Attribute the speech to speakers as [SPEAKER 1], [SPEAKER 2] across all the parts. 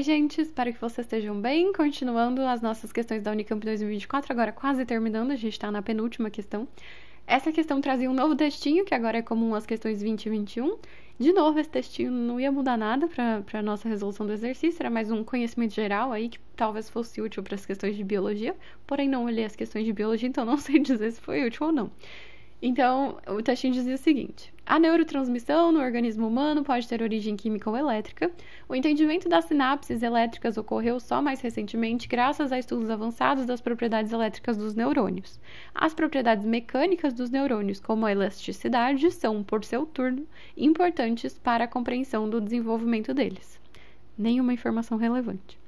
[SPEAKER 1] gente, espero que vocês estejam bem. Continuando as nossas questões da Unicamp 2024, agora quase terminando, a gente está na penúltima questão. Essa questão trazia um novo textinho, que agora é comum às questões 20 e 21. De novo, esse textinho não ia mudar nada para a nossa resolução do exercício, era mais um conhecimento geral aí, que talvez fosse útil para as questões de biologia, porém não olhei as questões de biologia, então não sei dizer se foi útil ou não. Então, o textinho dizia o seguinte: a neurotransmissão no organismo humano pode ter origem química ou elétrica. O entendimento das sinapses elétricas ocorreu só mais recentemente graças a estudos avançados das propriedades elétricas dos neurônios. As propriedades mecânicas dos neurônios, como a elasticidade, são, por seu turno, importantes para a compreensão do desenvolvimento deles. Nenhuma informação relevante.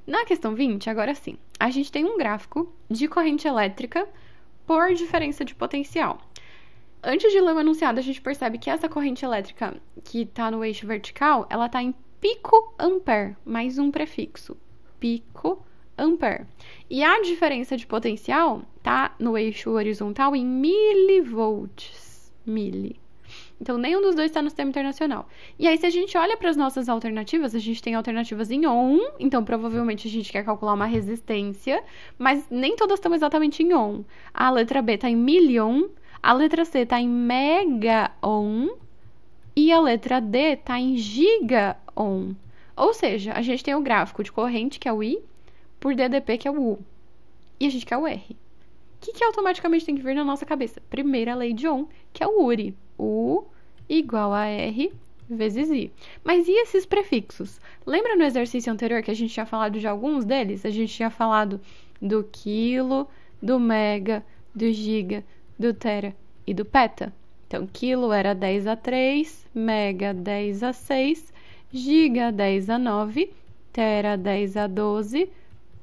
[SPEAKER 1] Na questão 20, agora sim, a gente tem um gráfico de corrente elétrica por diferença de potencial. Antes de ler o enunciado, a gente percebe que essa corrente elétrica que está no eixo vertical, ela está em picoampere, mais um prefixo, picoampere. E a diferença de potencial está no eixo horizontal em milivolts, Então, nenhum dos dois está no sistema internacional. E aí, se a gente olha para as nossas alternativas, a gente tem alternativas em ohm, então provavelmente a gente quer calcular uma resistência, mas nem todas estão exatamente em ohm. A letra B está em miliohm, a letra C está em megaohm e a letra D está em gigaohm. Ou seja, a gente tem o gráfico de corrente, que é o I, por DDP, que é o U. E a gente quer o R. O que automaticamente tem que vir na nossa cabeça? Primeira lei de Ohm, que é o URI. U igual a R vezes I. Mas e esses prefixos? Lembra no exercício anterior que a gente tinha falado de alguns deles? A gente tinha falado do quilo, do mega, do giga, do tera e do peta. Então, quilo era 10 a 3, mega 10 a 6, giga 10 a 9, tera 10 a 12,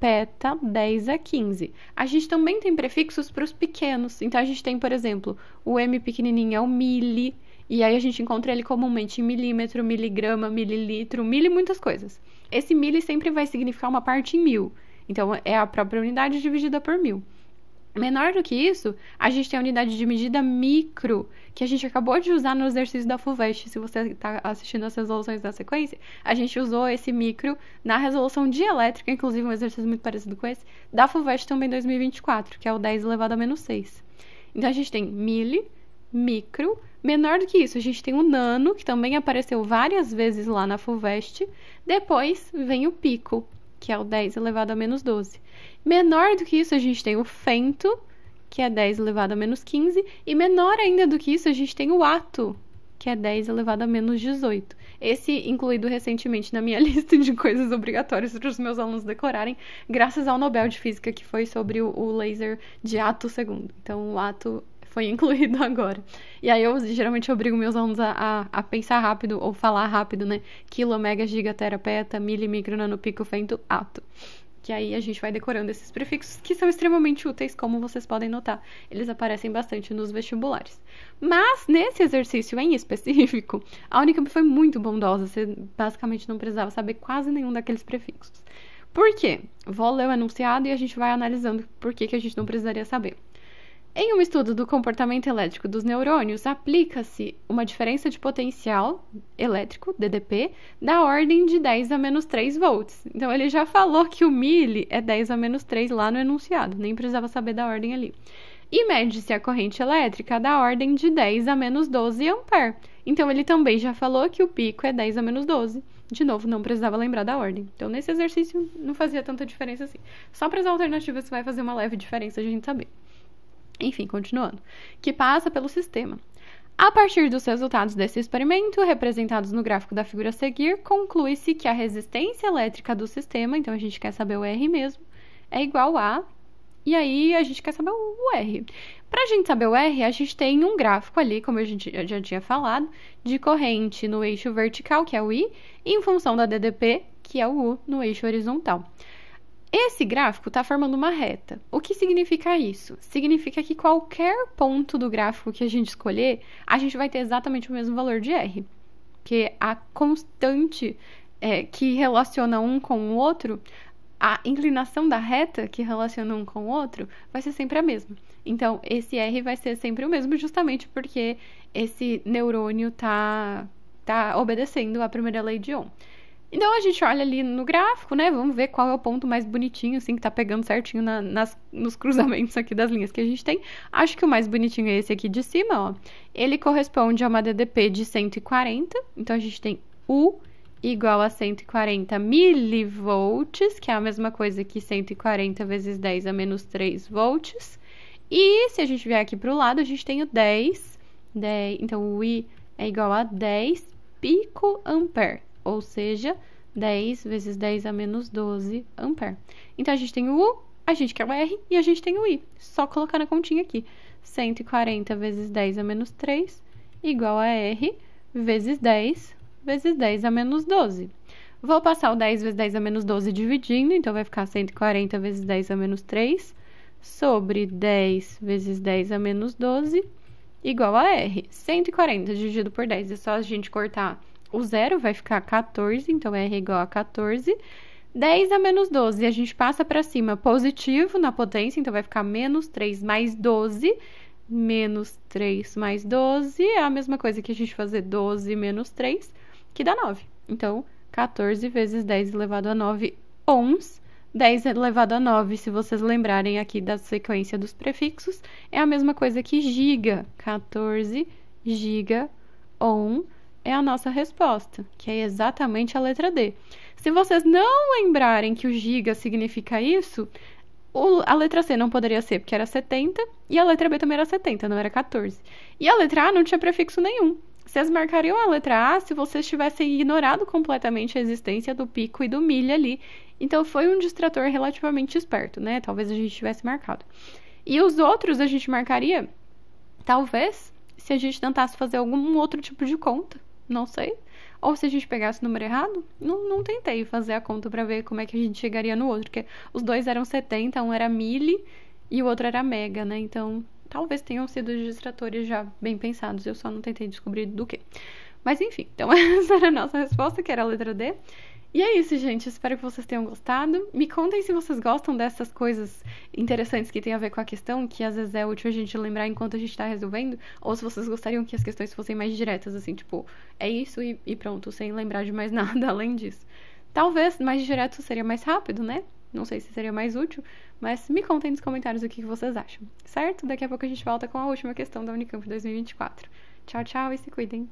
[SPEAKER 1] peta 10 a 15. A gente também tem prefixos para os pequenos. Então, a gente tem, por exemplo, o M pequenininho é o mili, e aí a gente encontra ele comumente em milímetro, miligrama, mililitro, mili, muitas coisas. Esse mili sempre vai significar uma parte em mil. Então, é a própria unidade dividida por 1000. Menor do que isso, a gente tem a unidade de medida micro, que a gente acabou de usar no exercício da FUVEST. Se você está assistindo as resoluções da sequência, a gente usou esse micro na resolução dielétrica, inclusive um exercício muito parecido com esse, da FUVEST também 2024, que é o 10 elevado a menos 6. Então, a gente tem mili, micro. Menor do que isso, a gente tem o nano, que também apareceu várias vezes lá na FUVEST. Depois vem o pico, que é o 10 elevado a menos 12. Menor do que isso, a gente tem o fento, que é 10 elevado a menos 15. E menor ainda do que isso, a gente tem o ato, que é 10 elevado a menos 18. Esse incluído recentemente na minha lista de coisas obrigatórias para os meus alunos decorarem, graças ao Nobel de Física, que foi sobre o laser de ato segundo. Então, o ato foi incluído agora. E aí eu geralmente obrigo meus alunos a pensar rápido ou falar rápido, né? Quilo, mega, giga, tera, peta, mili, micro, nano, pico, fento, ato. Que aí a gente vai decorando esses prefixos que são extremamente úteis, como vocês podem notar. Eles aparecem bastante nos vestibulares. Mas, nesse exercício em específico, a Unicamp foi muito bondosa. Você basicamente não precisava saber quase nenhum daqueles prefixos. Por quê? Vou ler o enunciado e a gente vai analisando por que a gente não precisaria saber. Em um estudo do comportamento elétrico dos neurônios, aplica-se uma diferença de potencial elétrico, DDP, da ordem de 10 a menos 3 volts. Então, ele já falou que o mili é 10 a menos 3 lá no enunciado, nem precisava saber da ordem ali. E mede-se a corrente elétrica da ordem de 10 a menos 12 ampere. Então, ele também já falou que o pico é 10 a menos 12. De novo, não precisava lembrar da ordem. Então, nesse exercício, não fazia tanta diferença assim. Só para as alternativas vai fazer uma leve diferença a gente saber. Enfim, continuando, que passa pelo sistema. A partir dos resultados desse experimento, representados no gráfico da figura a seguir, conclui-se que a resistência elétrica do sistema, então a gente quer saber o R mesmo, é igual a, e aí a gente quer saber o R. Para a gente saber o R, a gente tem um gráfico ali, como a gente já tinha falado, de corrente no eixo vertical, que é o I, em função da DDP, que é o U, no eixo horizontal. Esse gráfico está formando uma reta. O que significa isso? Significa que qualquer ponto do gráfico que a gente escolher, a gente vai ter exatamente o mesmo valor de R. Porque a constante que relaciona um com o outro, a inclinação da reta que relaciona um com o outro, vai ser sempre a mesma. Então, esse R vai ser sempre o mesmo, justamente porque esse neurônio está obedecendo à primeira lei de Ohm. Então a gente olha ali no gráfico, né? Vamos ver qual é o ponto mais bonitinho, assim, que tá pegando certinho nos cruzamentos aqui das linhas que a gente tem. Acho que o mais bonitinho é esse aqui de cima, ó. Ele corresponde a uma DDP de 140. Então a gente tem U igual a 140 milivolts, que é a mesma coisa que 140 vezes 10 a menos 3 volts. E se a gente vier aqui para o lado, a gente tem o 10. Então o I é igual a 10 picoampere, ou seja, 10 vezes 10 a menos 12 ampere. Então a gente tem o U, a gente quer o R e a gente tem o I. Só colocar na continha aqui. 140 vezes 10 a menos 3 igual a R vezes 10 vezes 10 a menos 12. Vou passar o 10 vezes 10 a menos 12 dividindo, então vai ficar 140 vezes 10 a menos 3 sobre 10 vezes 10 a menos 12 igual a R. 140 dividido por 10, é só a gente cortar o zero, vai ficar 14, então R é igual a 14. 10 a menos 12, a gente passa para cima positivo na potência, então vai ficar menos 3 mais 12. Menos 3 mais 12 é a mesma coisa que a gente fazer 12 menos 3, que dá 9. Então, 14 vezes 10 elevado a 9 ohms. 10 elevado a 9, se vocês lembrarem aqui da sequência dos prefixos, é a mesma coisa que giga. 14 giga ohm é a nossa resposta, que é exatamente a letra D. Se vocês não lembrarem que o giga significa isso, a letra C não poderia ser, porque era 70, e a letra B também era 70, não era 14. E a letra A não tinha prefixo nenhum. Vocês marcariam a letra A se vocês tivessem ignorado completamente a existência do pico e do milha ali. Então, foi um distrator relativamente esperto, né? Talvez a gente tivesse marcado. E os outros a gente marcaria, talvez, se a gente tentasse fazer algum outro tipo de conta, não sei. Ou se a gente pegasse o número errado, não tentei fazer a conta para ver como é que a gente chegaria no outro, porque os dois eram 70, um era milli e o outro era mega, né? Então, talvez tenham sido distratores já bem pensados, eu só não tentei descobrir do que. Mas enfim, então essa era a nossa resposta, que era a letra D. E é isso, gente. Espero que vocês tenham gostado. Me contem se vocês gostam dessas coisas interessantes que tem a ver com a questão, que às vezes é útil a gente lembrar enquanto a gente tá resolvendo, ou se vocês gostariam que as questões fossem mais diretas, assim, tipo, é isso e pronto, sem lembrar de mais nada além disso. Talvez mais direto seria mais rápido, né? Não sei se seria mais útil, mas me contem nos comentários o que vocês acham, certo? Daqui a pouco a gente volta com a última questão da Unicamp 2024. Tchau, tchau e se cuidem!